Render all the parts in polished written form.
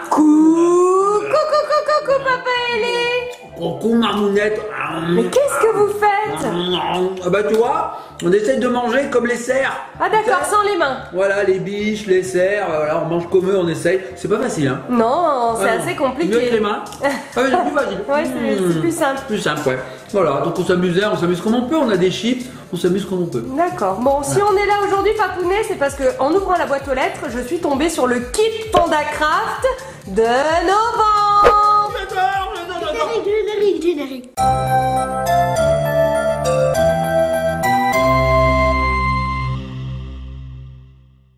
Coucou, papa Ellie. Coucou, Mamounette. Mais qu'est-ce que vous faites? Bah tu vois, on essaye de manger comme les cerfs. Ah d'accord, sans les mains. Voilà, les biches, les cerfs, voilà, on mange comme eux, on essaye. C'est pas facile, hein. Non, c'est assez compliqué. Mieux que les mains. Ah mais c'est plus facile. Ouais, c'est plus simple. Plus simple, ouais. Voilà, donc on s'amuse comme on peut, on a des chips, on s'amuse comme on peut. D'accord. Bon, si on est là aujourd'hui, Papounet, c'est parce que en ouvrant la boîte aux lettres, je suis tombée sur le kit PandaCraft de novembre. J'adore. Générique.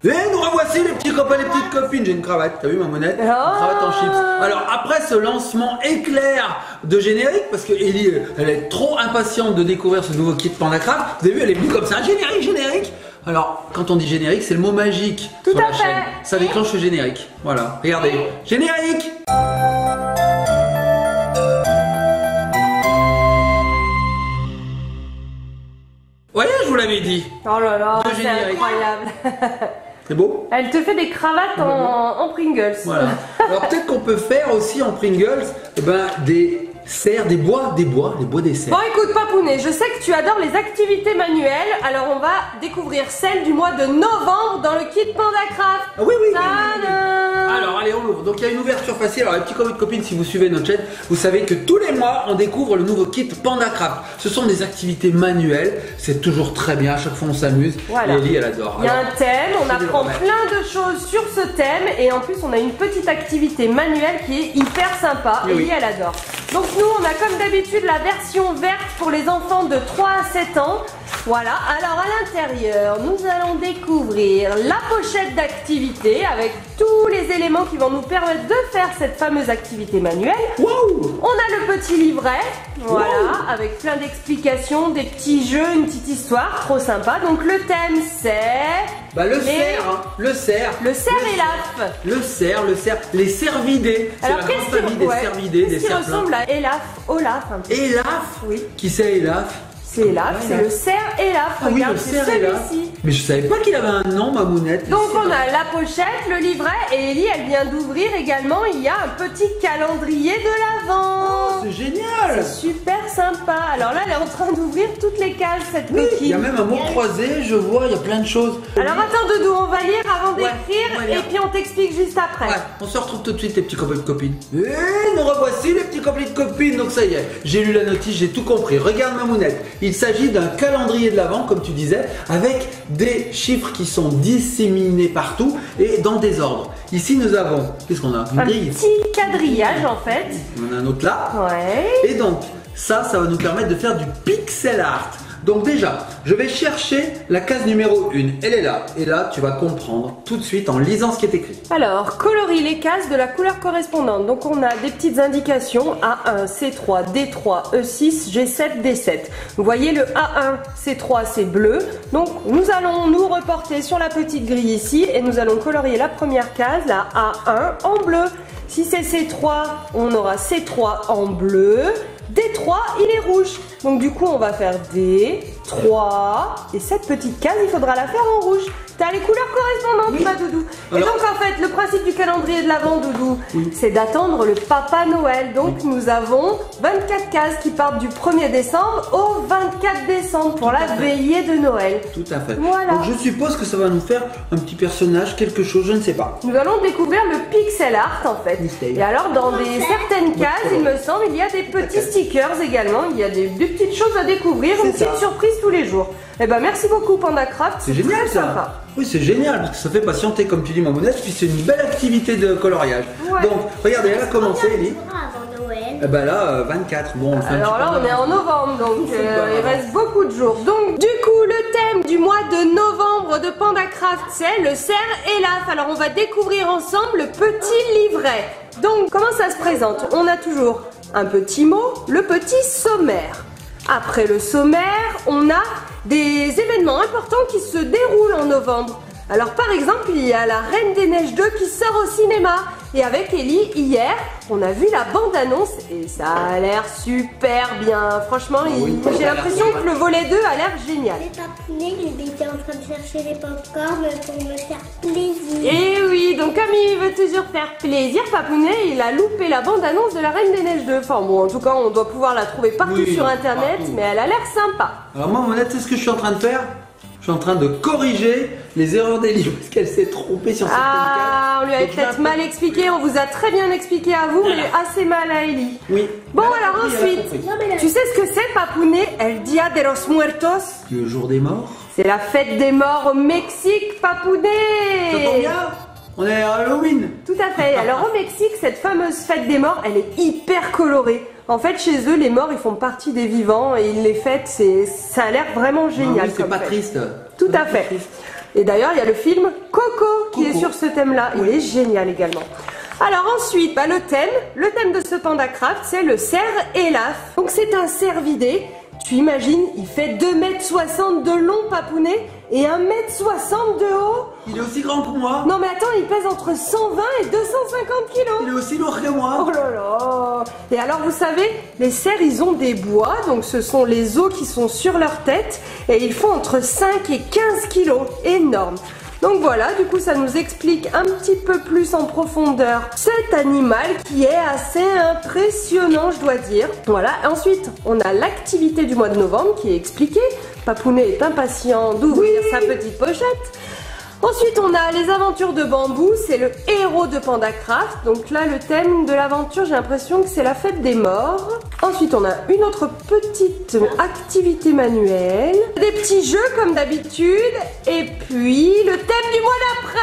Et nous revoici les petits copains, les petites copines. J'ai une cravate, t'as vu ma monette? Une cravate en chips. Alors après ce lancement éclair de générique, parce que Ellie, elle est trop impatiente de découvrir ce nouveau kit PandaCraft. Vous avez vu, elle est venue comme ça, générique. Alors quand on dit générique, c'est le mot magique sur la chaîne. Ça déclenche le générique. Voilà, regardez, générique. Voyez, je vous l'avais dit. Oh là là, c'est générique. incroyable. C'est beau? Elle te fait des cravates en Pringles. Voilà. Alors peut-être qu'on peut faire aussi en Pringles des serres, des bois des serres. Bon écoute Papounet, je sais que tu adores les activités manuelles, alors on va découvrir celle du mois de novembre dans le kit PandaCraft. Ah oui. Tadam. Alors allez, on l'ouvre. Donc il y a une ouverture facile. Alors les petits copains de copines, si vous suivez notre chaîne, vous savez que tous les mois on découvre le nouveau kit PandaCraft. Ce sont des activités manuelles, c'est toujours très bien, à chaque fois on s'amuse. Voilà. Et Ellie elle adore. Il y a un thème, on apprend plein de choses sur ce thème et en plus on a une petite activité manuelle qui est hyper sympa. Oui. Ellie elle adore. Donc nous on a comme d'habitude la version verte pour les enfants de 3 à 7 ans. Voilà, alors à l'intérieur nous allons découvrir la pochette d'activité avec tous les éléments qui vont nous permettre de faire cette fameuse activité manuelle. Wow. On a le petit livret, voilà, avec plein d'explications, des petits jeux, une petite histoire, trop sympa. Donc le thème c'est... Le cerf et l'af. Les cervidés. C'est la grande famille des cervidés, des serpents. Qui ressemble à Olaf un peu. Elaf? Oui. Qui c'est Elaf? C'est Elaf, c'est le cerf Elaf. Ah oui, regarde, le c'est cerf Elaf. celui-ci. Mais je savais pas qu'il avait un nom, ma mounette. Donc on a la pochette, le livret et Ellie elle vient d'ouvrir également, il y a un petit calendrier de l'Avent. C'est génial. C'est super sympa. Alors là elle est en train d'ouvrir toutes les cases cette Oui, coquille. il y a même un mot croisé, je vois, il y a plein de choses. Alors attends Doudou, on va lire avant Ouais, d'écrire on va lire. et puis on t'explique juste après. Ouais, on se retrouve tout de suite les petits copains de copines. Et nous revoici les petits copains de copines. Donc ça y est, j'ai lu la notice, j'ai tout compris. Regarde ma mounette. Il s'agit d'un calendrier de l'Avent, comme tu disais, avec des chiffres qui sont disséminés partout et dans des ordres. Ici nous avons, qu'est-ce qu'on a? Une Un grille. petit quadrillage en fait. On a un autre là. Ouais. Et donc, ça va nous permettre de faire du pixel art. Donc déjà, je vais chercher la case numéro 1. Elle est là. Et là, tu vas comprendre tout de suite en lisant ce qui est écrit. Alors, colorie les cases de la couleur correspondante. Donc on a des petites indications A1, C3, D3, E6, G7, D7. Vous voyez le A1, C3 c'est bleu. Donc nous allons nous reporter sur la petite grille ici et nous allons colorier la première case, la A1 en bleu. Si c'est C3, on aura C3 en bleu. D3, il est rouge. Donc du coup, on va faire D3. Et cette petite case, il faudra la faire en rouge. T'as les couleurs correspondantes, Oui. ma Doudou. Et Alors... donc en fait, le principe du calendrier de l'Avent, Doudou, c'est d'attendre le Papa Noël. Donc nous avons 24 cases qui partent du 1er décembre au 24 décembre pour la veillée de Noël. Tout à fait. Voilà. Donc je suppose que ça va nous faire un petit personnage, quelque chose, je ne sais pas. Nous allons découvrir le pixel art en fait. Mystère. Et alors dans certaines cases, il me semble, il y a des petits stickers également. Il y a des petites choses à découvrir, une C'est petite ça. surprise tous les jours. Eh ben merci beaucoup PandaCraft, C'est génial très ça. sympa. Oui, c'est génial parce que ça fait patienter, comme tu dis, ma monette, puis c'est une belle activité de coloriage. Ouais. Donc, regardez, elle a commencé, Ellie. Avant Noël. Eh ben là, 24. Bon, on le fait un Alors petit là, peu on est en novembre, donc C'est pas il grave. reste beaucoup de jours. Donc, du coup, le thème du mois de novembre de PandaCraft, c'est le cerf Elaf. Alors, on va découvrir ensemble le petit livret. Donc, comment ça se présente? On a toujours un petit mot, le petit sommaire. Après le sommaire, on a des événements importants qui se déroulent en novembre. Alors par exemple, il y a la Reine des Neiges 2 qui sort au cinéma. Et avec Ellie, hier, on a vu la bande-annonce et ça a l'air super bien. Franchement, j'ai l'impression que le volet 2 a l'air génial. Les papounets, il était en train de chercher les pop-corn pour me faire plaisir. Et oui, donc comme il veut toujours faire plaisir, Papounet, il a loupé la bande-annonce de la Reine des Neiges 2. Enfin bon, en tout cas, on doit pouvoir la trouver partout sur Internet, mais elle a l'air sympa. Alors moi, Monette, c'est ce que je suis en train de faire. Je suis en train de corriger les erreurs d'Ellie parce qu'elle s'est trompée sur certaines cases. On lui avait peut-être mal expliqué, on vous a très bien expliqué à vous, mais assez mal à Ellie. Oui. Bon, alors ensuite, tu sais ce que c'est, Papounet? El Dia de los Muertos? Le jour des morts. C'est la fête des morts au Mexique, Papounet. Ça tombe bien, on est à Halloween. Tout à fait. Alors au Mexique, cette fameuse fête des morts, elle est hyper colorée. En fait, chez eux, les morts, ils font partie des vivants et ils les fêtent. Ça a l'air vraiment génial. Oui, c'est pas triste. Tout à fait. Et d'ailleurs, il y a le film Coco qui est sur ce thème-là. Il est génial également. Alors ensuite, le thème de ce Panda Craft, c'est le cerf Elaf. Donc c'est un cerf vidé. Tu imagines, il fait 2,60 m de long, Papounet, et 1,60 m de haut. Il est aussi grand que moi. Non mais attends, il pèse entre 120 et 250 kilos. Il est aussi lourd que moi. Oh là là. Et alors vous savez, les cerfs, ils ont des bois, donc ce sont les os qui sont sur leur tête, et ils font entre 5 et 15 kilos. Énorme. Donc voilà, du coup ça nous explique un petit peu plus en profondeur cet animal qui est assez impressionnant, je dois dire. Voilà, ensuite on a l'activité du mois de novembre qui est expliquée. Papounet est impatient d'ouvrir sa petite pochette. Ensuite on a les aventures de bambou, c'est le héros de Panda Craft. Donc là le thème de l'aventure, j'ai l'impression que c'est la fête des morts. Ensuite on a une autre petite activité manuelle, des petits jeux comme d'habitude, et puis le thème du mois d'après.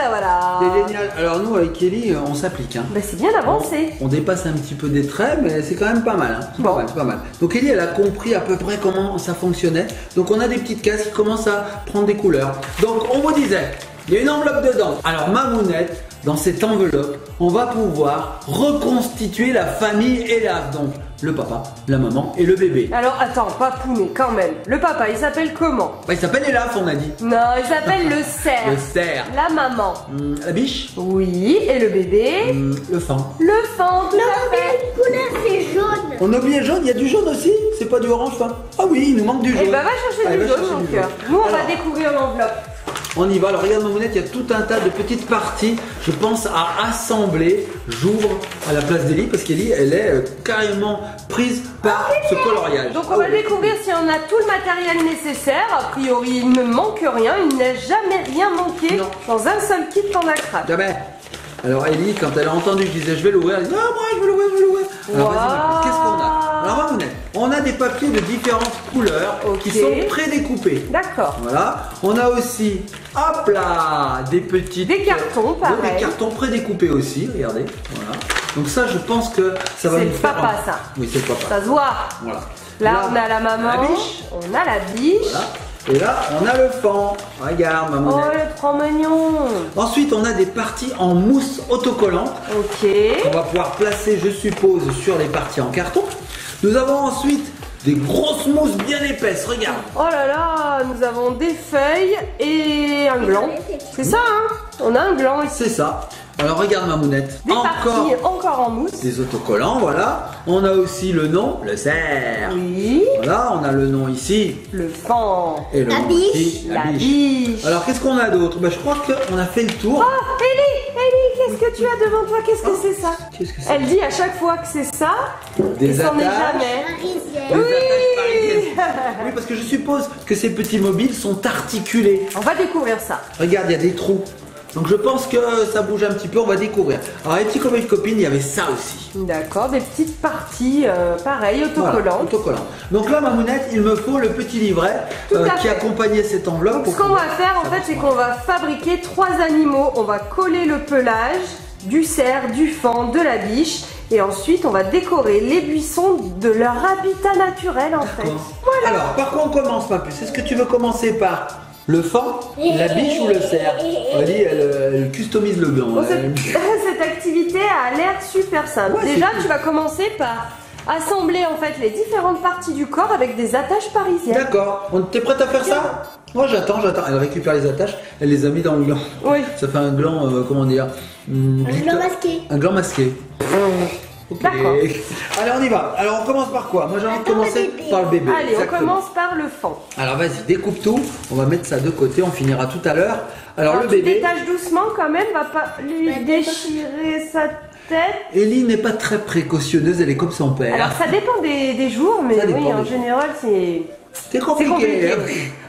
Voilà. C'est génial. Alors nous avec Ellie, on s'applique. Hein. Ben, c'est bien avancé. On dépasse un petit peu des traits, mais c'est quand même pas mal. Hein. C'est pas mal. Donc Ellie, elle a compris à peu près comment ça fonctionnait. Donc on a des petites cases qui commencent à prendre des couleurs. Donc on vous disait, il y a une enveloppe dedans. Alors Mamounette, dans cette enveloppe, on va pouvoir reconstituer la famille Elaf. Donc le papa, la maman et le bébé. Alors attends, Papounet quand même. Le papa, il s'appelle comment? Bah, il s'appelle Elaf, on a dit. Non, il s'appelle le cerf. Le cerf. La maman. La biche. Oui, et le bébé? Le fan. Le fan, tout à fait. Couleur, c'est jaune. On a oublié le jaune, il y a du jaune aussi. C'est pas du orange fan. Ah oui, il nous manque du jaune. Eh ben va chercher du jaune, mon cœur. Nous on va découvrir l'enveloppe. On y va. Alors regarde Mamounette, il y a tout un tas de petites parties, je pense, à assembler. J'ouvre à la place d'Ellie parce qu'Ellie, elle est carrément prise par ce coloriage. Donc on va découvrir si on a tout le matériel nécessaire. A priori, il ne manque rien. Il n'a jamais rien manqué dans un seul kit Panda Craft. Jamais. Alors Ellie, quand elle a entendu que je disais je vais l'ouvrir, elle dit ah moi je vais l'ouvrir. Alors vas-y, qu'est-ce qu'on a? Alors Mamounette, on a des papiers de différentes couleurs qui sont prédécoupés. D'accord. Voilà. On a aussi, hop là, des cartons, pareil. Des cartons prédécoupés aussi, regardez. Voilà. Donc ça, je pense que ça va nous faire... C'est le papa, ça. Oui, c'est le papa. Ça se voit. Voilà. Là, on a la maman. La biche. On a la biche. Voilà. Et là, on a le fan. Regarde, Mamounette. Oh, le trop mignon. Ensuite, on a des parties en mousse autocollante. Ok. On va pouvoir placer, je suppose, sur les parties en carton. Nous avons ensuite des grosses mousses bien épaisses, regarde. Oh là là, nous avons des feuilles et un gland. C'est ça, hein? On a un gland ici. C'est ça. Alors regarde Mamounette, des parties encore en mousse. Des autocollants, voilà. On a aussi le nom, le cerf. Oui. Voilà, on a le nom ici. Le fan. Et le la nom biche. ici, la biche. Alors qu'est-ce qu'on a d'autre? Je crois qu'on a fait le tour. Oh, Ellie, qu'est-ce que tu as devant toi? Qu'est-ce que c'est ça? Qu'est-ce que c'est? Elle dit à chaque fois que c'est ça. Des attaches. Jamais. Des attaches parisiennes. Oui, parce que je suppose que ces petits mobiles sont articulés. On va découvrir ça. Regarde, il y a des trous. Donc je pense que ça bouge un petit peu, on va découvrir. Alors les petits copains et copines, il y avait ça aussi. D'accord, des petites parties pareilles, autocollantes. Voilà, autocollantes. Donc là, Mamounette, il me faut le petit livret qui accompagnait cette enveloppe. Ce qu'on va faire en fait, c'est qu'on va fabriquer 3 animaux. On va coller le pelage du cerf, du fan, de la biche. Et ensuite, on va décorer les buissons de leur habitat naturel en fait. Voilà. Alors, par quoi on commence, ma puce? Est-ce que tu veux commencer par le fan, la biche ou le cerf? Vas-y, elle customise le blanc. Bon, cette activité a l'air super simple. Ouais, déjà, tu vas commencer par assembler en fait les différentes parties du corps avec des attaches parisiennes. D'accord. T'es prête à faire ça? Moi j'attends. Elle récupère les attaches, elle les a mis dans le gland. Oui. Ça fait un gland, comment dire, Un gland masqué. Un gland masqué. Okay. D'accord. Allez, on y va. Alors on commence par quoi? Moi j'ai envie de commencer par le bébé. Allez, exactement. on commence par le fan. Alors vas-y, découpe tout. On va mettre ça de côté, on finira tout à l'heure. Alors le tu bébé. détaches doucement quand même, va pas lui déchirer sa tête. Ellie n'est pas très précautionneuse, elle est comme son père. Alors ça dépend des jours, mais oui, en général c'est... C'est compliqué.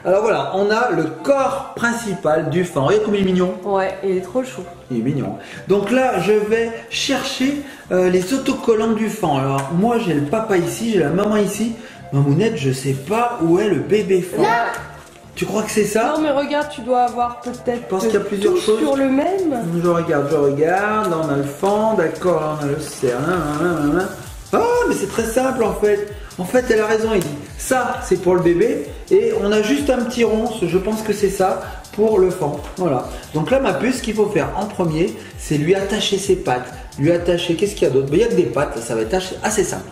Alors voilà, on a le corps principal du fan. Regarde comme il est mignon. Ouais, il est trop chou. Il est mignon. Donc là, je vais chercher les autocollants du fan. Alors moi, j'ai le papa ici, j'ai la maman ici. Mamounette, je sais pas où est le bébé fan. Là. Tu crois que c'est ça? Non mais regarde, tu dois avoir peut-être pense qu'il y a plusieurs tout choses. sur le même. Je regarde. Là, on a le fan, d'accord, là, on a le cerf. Ah, mais c'est très simple en fait. En fait, elle a raison, il dit. Ça, c'est pour le bébé. Et on a juste un petit rond, je pense que c'est ça, pour le fan. Voilà. Donc là, ma puce, ce qu'il faut faire en premier, c'est lui attacher ses pattes. Lui attacher, qu'est-ce qu'il y a d'autre? Il y a que des pattes, là, ça va être assez simple.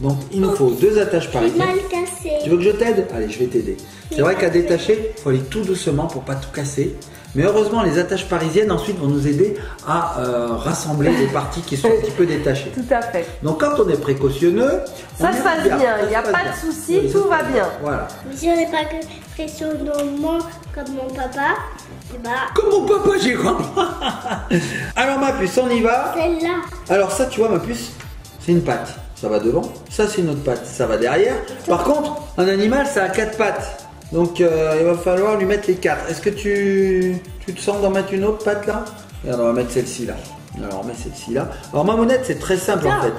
Donc, il nous faut 2 attaches parisiennes. Mal cassé. Tu veux que je t'aide? Allez, je vais t'aider. C'est vrai qu'à détacher, il faut aller tout doucement pour pas tout casser. Mais heureusement, les attaches parisiennes ensuite vont nous aider à rassembler les parties qui sont un petit peu détachées. Tout à fait. Donc quand on est précautionneux, ça se passe bien, il n'y a pas de souci, oui, tout va bien. Voilà. Si on n'est pas précautionneux comme mon papa, bah... Comme mon papa, j'ai compris. Alors ma puce, on y va. Celle-là. Alors ça, tu vois ma puce, c'est une patte. Ça va devant. Ça, c'est une autre patte. Ça va derrière. Par contre, un animal, ça a 4 pattes. Donc il va falloir lui mettre les 4. Est-ce que tu te sens d'en mettre une autre patte là? Regarde, on va mettre celle-ci là. Alors on met celle-ci là. Alors Mamounette, c'est très simple en fait.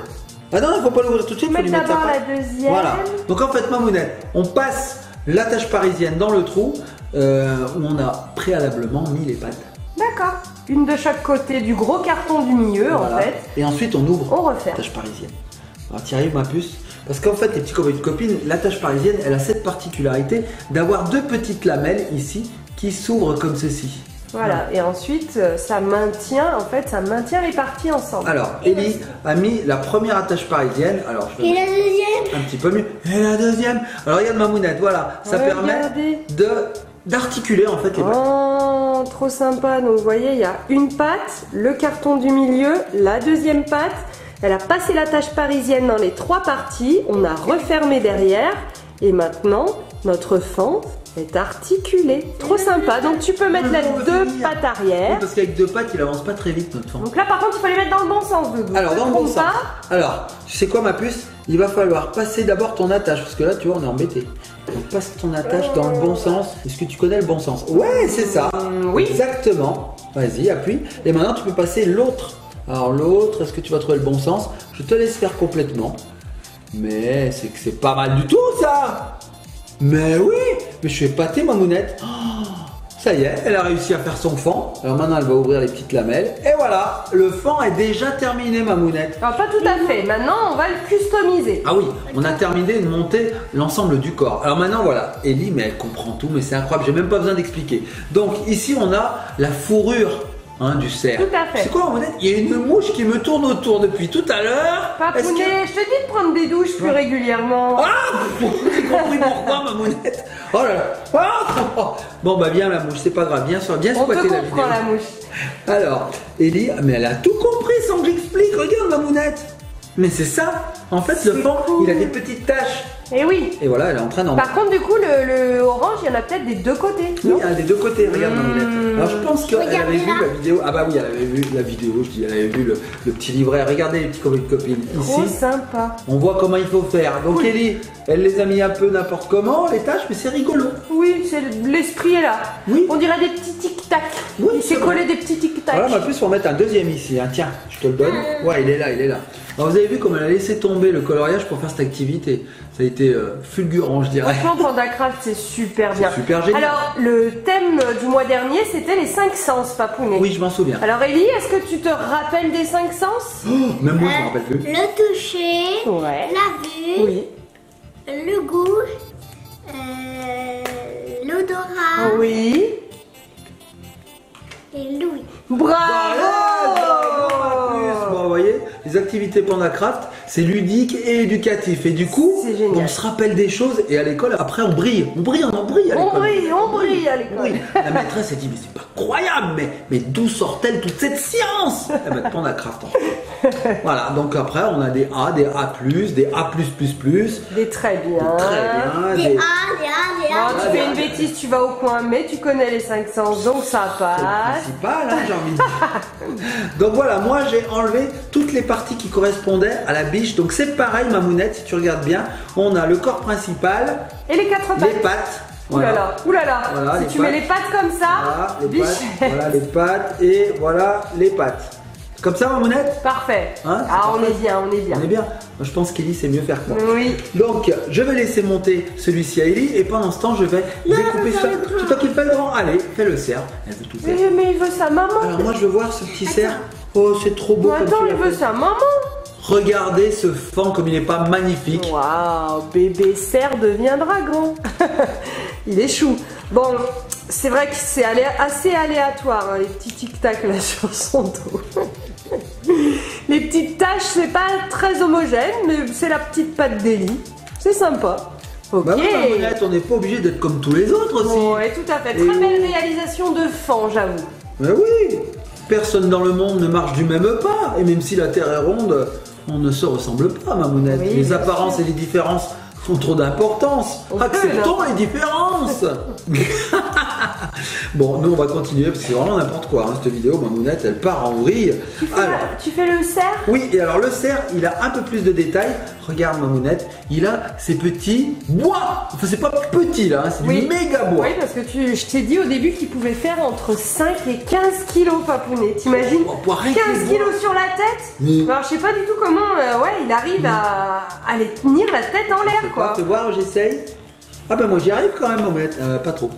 Ah non, il ne faut pas l'ouvrir tout de suite. Mettre d'abord la deuxième. Voilà. Donc en fait Mamounette, on passe l'attache parisienne dans le trou où on a préalablement mis les pattes. D'accord. Une de chaque côté du gros carton du milieu voilà. en fait. Et ensuite on ouvre on referme. L'attache parisienne. Alors tu y arrives ma puce? Parce qu'en fait, les petits copains et copines, l'attache parisienne, elle a cette particularité d'avoir 2 petites lamelles ici qui s'ouvrent comme ceci. Voilà, et ensuite ça maintient les parties ensemble. Alors, Ellie a mis la première attache parisienne. Alors, je vais et la deuxième? un petit peu mieux. Et la deuxième. Alors, regarde ma mounette, voilà. Ça permet d'articuler en fait les pattes. Oh, trop sympa. Donc, vous voyez, il y a une patte, le carton du milieu, la deuxième patte. Elle a passé l'attache parisienne dans les 3 parties, on a refermé derrière et maintenant notre fan est articulé. Trop sympa, donc tu peux mettre les 2 pattes arrière. Oui, parce qu'avec 2 pattes il avance pas très vite notre fan. Donc là par contre il faut les mettre dans le bon sens. Alors dans le bon sens. Alors tu sais quoi ma puce? Il va falloir passer d'abord ton attache parce que là tu vois on est embêté. Donc passe ton attache dans le bon sens. Est-ce que tu connais le bon sens? Ouais c'est ça. Oui. Exactement. Vas-y appuie. Et maintenant tu peux passer l'autre. Alors l'autre, est-ce que tu vas trouver le bon sens? Je te laisse faire complètement. Mais c'est que c'est pas mal du tout ça. Mais oui. Mais je suis épaté Mamounette. Oh, ça y est, elle a réussi à faire son fan. Alors maintenant elle va ouvrir les petites lamelles. Et voilà, le fan est déjà terminé Mamounette. Alors pas tout à fait, maintenant on va le customiser. Ah oui, on a terminé de monter l'ensemble du corps. Alors maintenant voilà, Ellie, mais elle comprend tout, mais c'est incroyable, j'ai même pas besoin d'expliquer. Donc ici on a la fourrure. Hein, du cerf. Tout à fait. C'est quoi Mamounette? Il y a une mouche qui me tourne autour depuis tout à l'heure. Papounet, je te dis de prendre des douches plus régulièrement. Ah, j'ai compris pourquoi Mamounette. Oh là là. Ah, bon bah viens la mouche, c'est pas grave, viens squatter la vidéo. La mouche. Alors, Ellie, mais elle a tout compris sans que j'explique. Regarde Mamounette. Mais c'est ça. En fait, le fan, cool. Il a des petites taches. Et oui. Et voilà, elle est en train d'en. Par contre, du coup, le orange, il y en a peut-être des 2 côtés. Oui, il y en a des 2 côtés. Regarde Mamounette. Alors, je pense qu'elle avait vu la vidéo. Ah bah oui, elle avait vu la vidéo. Je dis, elle avait vu le petit livret. Regardez les petits copines. Trop ici, sympa. on voit comment il faut faire. Donc, Ellie, elle les a mis un peu n'importe comment, les taches, mais c'est rigolo. Oui, l'esprit est là. Oui. On dirait des petits tic-tac. Oui, il s'est collé des petits tic-tac. Voilà, en plus, il faut mettre un deuxième ici. Hein. Tiens, je te le donne. Ouais, il est là. Alors, vous avez vu comme elle a laissé tomber le coloriage pour faire cette activité. Ça a été fulgurant, je dirais. Franchement, Pandacraft, c'est super bien. Super génial. Alors, le thème du mois dernier, c'était les 5 sens, Papounet. Oui, je m'en souviens. Alors, Ellie, est-ce que tu te rappelles des 5 sens? Oh, même moi, je ne me rappelle plus. Le toucher, ouais. la vue, oui. Le goût, l'odorat. Oui. Et l'ouïe. Bravo! Bon, vous voyez, les activités PandaCraft, c'est ludique et éducatif. Et du coup, on se rappelle des choses et à l'école, après on brille. On brille à l'école. On brille à l'école. La maîtresse, elle dit, mais c'est pas croyable, mais d'où sort-elle toute cette science? Eh ben, PandaCraft, en fait. Voilà, donc après, on a des A, des A+, des A+++. Des très bien. Des A. Non, tu fais une bêtise, tu vas au coin, mais tu connais les 5 sens, donc ça passe. C'est le principal, hein, j'ai envie de dire. Donc voilà, moi j'ai enlevé toutes les parties qui correspondaient à la biche. Donc c'est pareil, Mamounette, si tu regardes bien, on a le corps principal, et les 4 pattes. les pattes. Voilà. Oulala, Voilà, si tu mets les pattes comme ça, voilà, les pattes, voilà les pattes et voilà les pattes. Comme ça, Mamounette? Parfait. Hein, on est bien, on est bien. On est bien. Moi, je pense qu'Ellie sait mieux faire que moi. Oui. Donc, je vais laisser monter celui-ci à Ellie et pendant ce temps, je vais découper ça. C'est toi qui le fais, Laurent? Allez, fais le cerf. Elle veut tout faire. Mais il veut sa maman. Alors, moi, je veux voir ce petit cerf. Oh, c'est trop beau. Attends, il veut sa maman. Regardez ce fan comme il n'est pas magnifique. Waouh, bébé cerf devient dragon. Il est chou. Bon, c'est vrai que c'est assez aléatoire, hein, les petits tic-tac là sur son dos. Les petites taches, c'est pas très homogène, mais c'est la petite patte d'Ellie. C'est sympa. Ok. Bah oui, Mamounette, on n'est pas obligé d'être comme tous les autres aussi. Ouais, tout à fait. Très belle réalisation de fan, j'avoue. Mais oui, personne dans le monde ne marche du même pas. Et même si la Terre est ronde, on ne se ressemble pas, Mamounette. Oui, les apparences et les différences ont trop d'importance. Acceptons les différences. Bon, nous on va continuer parce que c'est vraiment n'importe quoi, hein, cette vidéo. Mamounette, elle part en vrille. Tu fais le cerf? Oui, et alors le cerf, il a un peu plus de détails. Regarde, Mamounette, il a ces petits bois. Enfin, c'est pas petit là, hein, c'est du méga bois. Oui, parce que je t'ai dit au début qu'il pouvait faire entre 5 et 15 kilos, Papounet. T'imagines? 15 kilos sur la tête? Oui. Alors, je sais pas du tout comment il arrive à les tenir la tête en l'air, quoi. Tu vois, j'essaye. Ah ben moi j'y arrive quand même, Mamounette. Pas trop.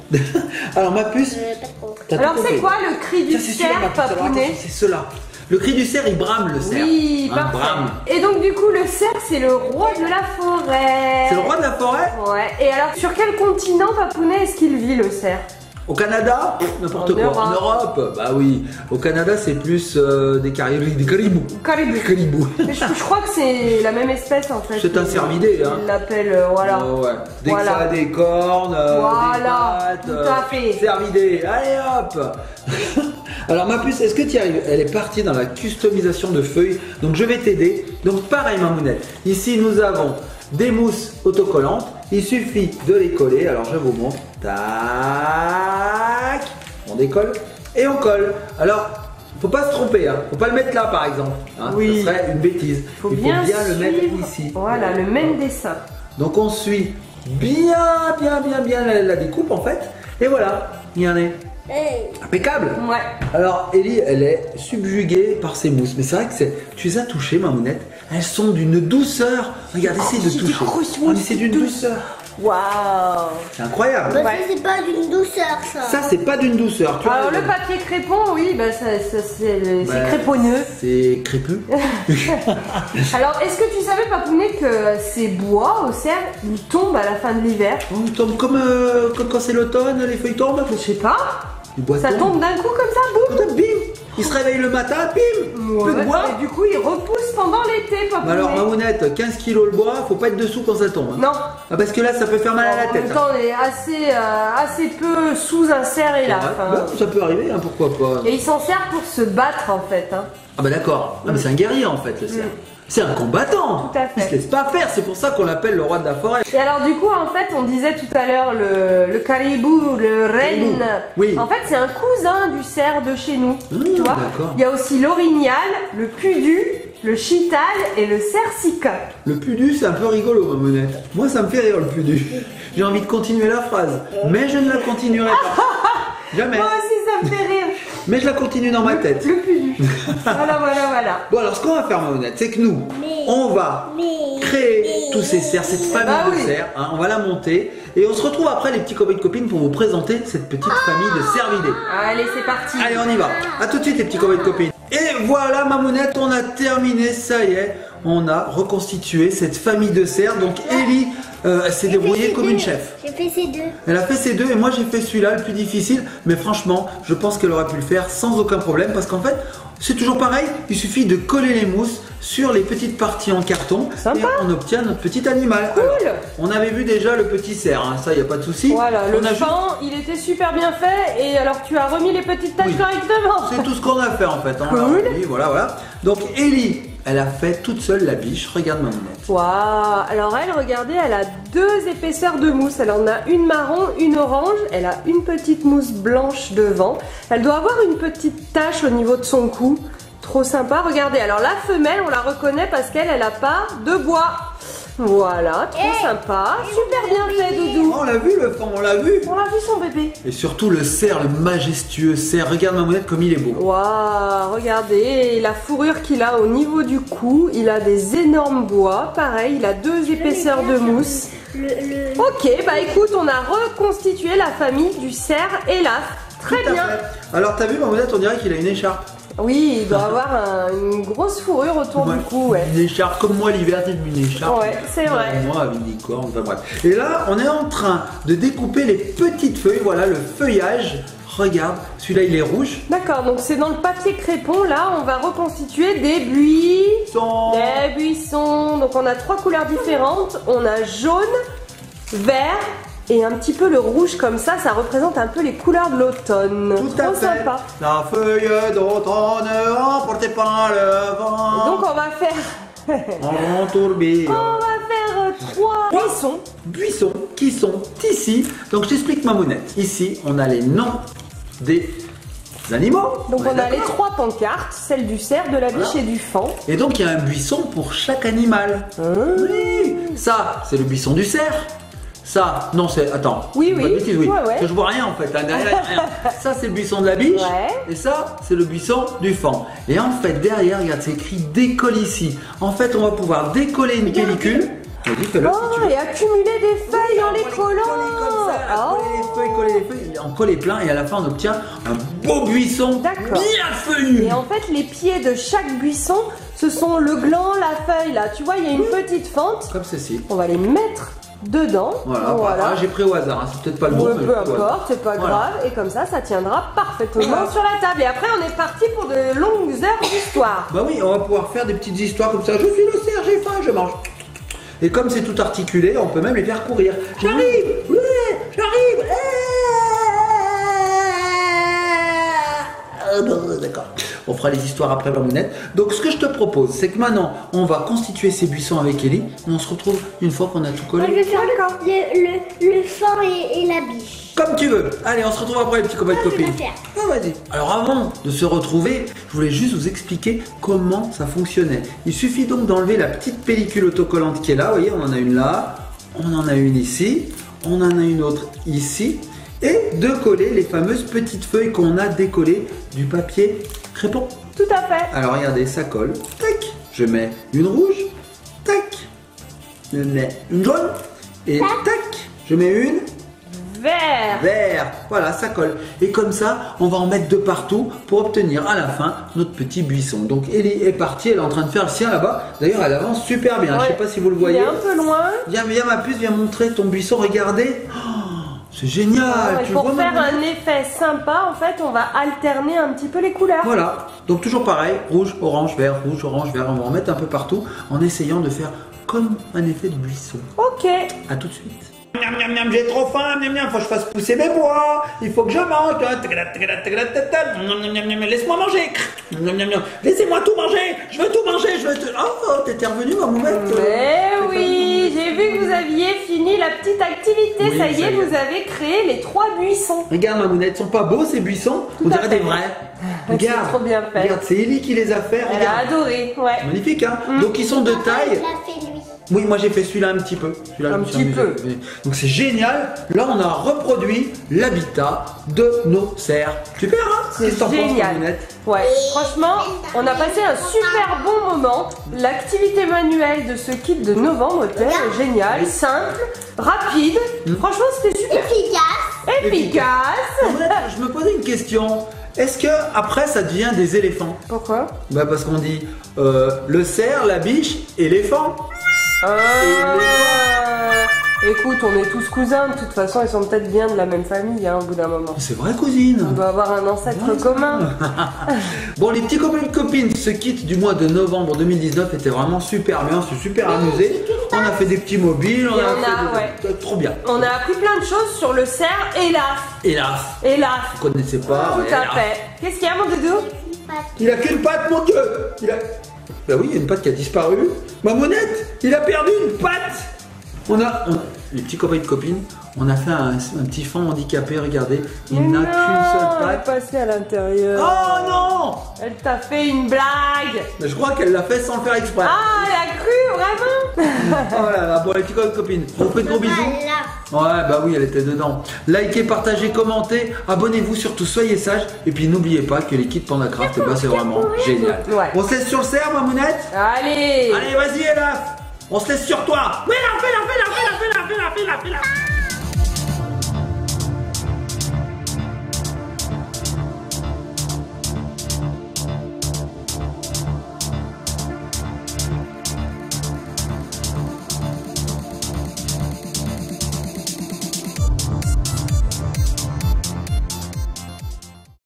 Alors ma puce. Pas trop. Alors c'est quoi le cri du cerf, Papounet? C'est cela. Le cri du cerf, il brame le cerf. Oui, parfait. Brame. Et donc du coup le cerf c'est le roi de la forêt. C'est le roi de la forêt? Ouais. Et alors sur quel continent, Papounet, est-ce qu'il vit le cerf? Au Canada? N'importe quoi. En Europe? Bah oui. Au Canada, c'est plus des caribous. Caribous. Mais je crois que c'est la même espèce en fait. C'est un cervidé, hein. Il l'appelle, voilà. Ouais. Dès que ça a des cornes, voilà, des pattes, tout à fait. Cervidé. Allez hop. Alors ma puce, est-ce que tu y arrives? Elle est partie dans la customisation de feuilles. Donc je vais t'aider. Donc pareil, Mamounette. Ici, nous avons des mousses autocollantes. Il suffit de les coller. Alors je vous montre. Tac. On décolle et on colle. Alors, faut pas se tromper. Hein. Faut pas le mettre là, par exemple. Hein. Oui. Ce serait une bêtise. Il faut bien le mettre ici. Voilà, le même dessin. Donc on suit bien la découpe en fait. Et voilà. Il y en est. Impeccable. Ouais. Alors Ellie, elle est subjuguée par ces mousses. Mais c'est vrai que tu les as touchées, Mamounette. Elles sont d'une douceur. Regarde, essaye de toucher. C'est d'une douceur. Waouh. C'est incroyable. Bah, c'est pas d'une douceur ça. Ça, c'est pas d'une douceur. Alors le papier crépon, oui, bah, c'est créponneux. C'est crépus. Alors, est-ce que tu savais, Papounet, que ces bois au cerf, ils tombent à la fin de l'hiver? Oh, ils tombent comme quand c'est l'automne, les feuilles tombent. Je sais pas. Ça tombe d'un coup comme ça, boum. Bim. Il se réveille le matin, bim. Plus de bois. Et du coup, il repousse pendant l'été, Papounet. Alors, Mamounette, 15 kilos le bois, faut pas être dessous quand ça tombe. Hein. Non. Ah, parce que là, ça peut faire mal à la tête. En même temps, on est assez peu sous un cerf et là. Bah, ça peut arriver, hein, pourquoi pas. Et il s'en sert pour se battre, en fait. Hein. Ah bah d'accord. Ah, mais c'est un guerrier, en fait, le cerf. C'est un combattant. Tout à fait. Il se laisse pas faire, c'est pour ça qu'on l'appelle le roi de la forêt. Et alors du coup, en fait, on disait tout à l'heure le caribou, le renne. Oui. En fait, c'est un cousin du cerf de chez nous. Tu vois. D'accord. Il y a aussi l'orignal, le pudu, le chital et le cercica. Le pudu, c'est un peu rigolo, Mamounette. Moi, ça me fait rire, le pudu. J'ai envie de continuer la phrase, mais je ne la continuerai pas. Jamais. Moi aussi, ça me fait rire. Mais je la continue dans ma tête. Le pudu. Voilà. Bon, alors ce qu'on va faire, Mamounette, c'est que nous, on va créer tous ces cerfs, cette famille de cerfs, hein, on va la monter et on se retrouve après, les petits copains et copines, pour vous présenter cette petite famille de cervidés. Allez, c'est parti. Allez, on y va. A tout de suite, les petits copains et copines. Et voilà, Mamounette, on a terminé, ça y est, on a reconstitué cette famille de cerfs. Donc Ellie Elle s'est débrouillée comme une chef. J'ai fait ces deux. Elle a fait ces deux et moi j'ai fait celui-là, le plus difficile. Mais franchement, je pense qu'elle aurait pu le faire sans aucun problème parce qu'en fait, c'est toujours pareil. Il suffit de coller les mousses sur les petites parties en carton. Sympa. Et on obtient notre petit animal. Cool. Alors, on avait vu déjà le petit cerf, hein, ça, il n'y a pas de souci. Voilà, le On a fin, il était super bien fait. Et alors, tu as remis les petites taches Oui. correctement. C'est tout ce qu'on a fait en fait. Cool. Voilà, voilà. Donc Ellie, elle a fait toute seule la biche. Regarde ma monette. Waouh. Alors elle, regardez, elle a deux épaisseurs de mousse. Elle en a une marron, une orange. Elle a une petite mousse blanche devant. Elle doit avoir une petite tache au niveau de son cou. Trop sympa. Regardez, alors la femelle, on la reconnaît parce qu'elle a pas de bois. Voilà, trop sympa. Super bien fait, Doudou. On l'a vu le fond, on l'a vu. On a vu son bébé. Et surtout le cerf, le majestueux cerf. Regarde ma monette comme il est beau. Waouh, regardez la fourrure qu'il a au niveau du cou. Il a des énormes bois. Pareil, il a deux épaisseurs de mousse. Ok, bah écoute, on a reconstitué la famille du cerf et l'af. Très Tout à bien. fait. Alors t'as vu ma monette, on dirait qu'il a une écharpe. Oui, il doit avoir une grosse fourrure autour du cou, ouais. Une écharpe, comme moi l'hiver, t'as une écharpe. Ouais, c'est vrai. Moi avec des cornes, enfin bref. Et là, on est en train de découper les petites feuilles, voilà le feuillage. Regarde, celui-là il est rouge. D'accord, donc c'est dans le papier crépon, là, on va reconstituer des buissons. Des buissons. Donc on a trois couleurs différentes. On a jaune, vert et un petit peu le rouge comme ça représente un peu les couleurs de l'automne. Tout à fait. Sympa. La feuille d'automne emportée par le vent. Donc on va faire... En tourbillon. On va faire trois buissons. Buissons qui sont ici. Donc je t'explique ma monette. Ici, on a les noms des animaux. Donc on est a les d'accord. trois pancartes, celle du cerf, de la biche Voilà. et du faon. Et donc il y a un buisson pour chaque animal. Oui. Ça, c'est le buisson du cerf. Ça, non, c'est. Attends. Oui, Pas oui. de bêtises, oui. Ouais, ouais. Parce que je vois rien en fait. Hein, derrière, il y a rien. Ça, c'est le buisson de la biche. Ouais. Et ça, c'est le buisson du faon. Et en fait, derrière, regarde, c'est écrit décolle ici. En fait, on va pouvoir décoller une pellicule. Vas-y, fais-le si tu Oh, veux. et accumuler des feuilles en les collant. Coller les feuilles, on colle les plein et à la fin on obtient un beau buisson D'accord. bien feuillu. Et en fait, les pieds de chaque buisson, ce sont le gland, la feuille. Là, tu vois, il y a une petite fente. Comme ceci. On va les mettre dedans. Voilà. J'ai pris au hasard, hein. C'est peut-être pas le bon. Ouais, mais peu j'ai pris au hasard. importe, c'est pas Voilà. grave. Et comme ça tiendra parfaitement Voilà. sur la table. Et après, on est parti pour de longues heures d'histoire. Bah oui, on va pouvoir faire des petites histoires comme ça. Je suis le cerf, j'ai faim, je mange. Et comme c'est tout articulé, on peut même les faire courir. J'arrive, ouais, j'arrive. D'accord. On fera les histoires après, Mamounette. Donc ce que je te propose, c'est que maintenant, on va constituer ces buissons avec Ellie. Et on se retrouve une fois qu'on a tout Moi, je collé. vais faire le faon et la biche. Comme tu veux. Allez, on se retrouve après les petits copains de Moi, je vais copines. la faire. Ah, vas-y. Alors avant de se retrouver, je voulais juste vous expliquer comment ça fonctionnait. Il suffit donc d'enlever la petite pellicule autocollante qui est là. Vous voyez, on en a une là, on en a une ici, on en a une autre ici. Et de coller les fameuses petites feuilles qu'on a décollées du papier crépon. Tout à fait. Alors regardez, ça colle. Tac. Je mets une rouge. Tac. Je mets une jaune. Et tac. Je mets une Vert. vert. Voilà, ça colle. Et comme ça, on va en mettre de partout pour obtenir à la fin notre petit buisson. Donc Ellie est partie, elle est en train de faire le sien là-bas. D'ailleurs, elle avance super bien. Je sais pas si vous le voyez. Il est un peu loin. Viens ma puce, viens montrer ton buisson. Regardez. Oh, c'est génial. Et Tu pour vois, faire maman un effet sympa, en fait, on va alterner un petit peu les couleurs. Voilà. Donc toujours pareil. Rouge, orange, vert. Rouge, orange, vert. On va en mettre un peu partout en essayant de faire comme un effet de buisson. Ok. À tout de suite. Miam, miam, miam, j'ai trop faim, miam, miam, faut que je fasse pousser mes bois, il faut que je mange. Laisse-moi manger. Laissez-moi tout manger, je veux tout manger, je veux tout. Oh, t'étais revenu, ma moumette. Mais oui, j'ai vu que vous aviez fini la petite activité. Oui, ça y ça est, y est. vous avez créé les trois buissons. Regarde, ma mounette, ils sont pas beaux ces buissons? Tout On à dirait fait. des vrais. C'est Regarde, trop bien fait. regarde, c'est Ellie qui les a fait. Elle a Regarde. adoré, ouais. Magnifique, hein. Donc ils sont de Papa, taille. il l'a fait lui. Oui, moi j'ai fait celui-là un petit peu. Celui-là, Un je me suis petit amusé. peu. Donc c'est génial. Là, on a reproduit l'habitat de nos cerfs. Super, hein? C'est Qu'est-ce que t'en penses, génial. Mamounette? Ouais, franchement, on a passé un super bon moment. L'activité manuelle de ce kit de novembre était géniale, simple, rapide. Franchement, c'était super. Efficace. Efficace. Mamounette, je me posais une question. Est-ce que après ça devient des éléphants? Pourquoi? Bah parce qu'on dit le cerf, la biche, éléphant. Écoute, on est tous cousins, de toute façon, ils sont peut-être bien de la même famille, hein, au bout d'un moment. C'est vrai, cousine. On doit avoir un ancêtre commun. Bon, les petits copains et copines, ce kit du mois de novembre 2019 était vraiment super bien, c'est super amusé. On a fait des petits mobiles, trop bien. On a appris plein de choses sur le cerf et l'af. Vous connaissez pas. Tout à fait. Qu'est-ce qu'il y a, mon doudou? Il a qu'une patte, mon Dieu. Bah oui, il y a une patte qui a disparu. Mamonette, il a perdu une patte. Les petits copains et copines, on a fait un petit fan handicapé, regardez. Il n'a qu'une seule Elle est patte. passée à l'intérieur. Oh non! Elle t'a fait une blague. Mais je crois qu'elle l'a fait sans le faire exprès. Ah, elle a cru, vraiment? Oh là là, bon les petits copains et copines, on vous fait de gros bisous. Ouais, bah oui, elle était dedans. Likez, partagez, commentez, abonnez-vous, surtout soyez sages. Et puis n'oubliez pas que les kits PandaCraft, bah, c'est vraiment génial. Ouais. On se laisse sur le cerf, Mamounette? Allez. Allez, vas-y, Elaf. On se laisse sur toi. Fais-la.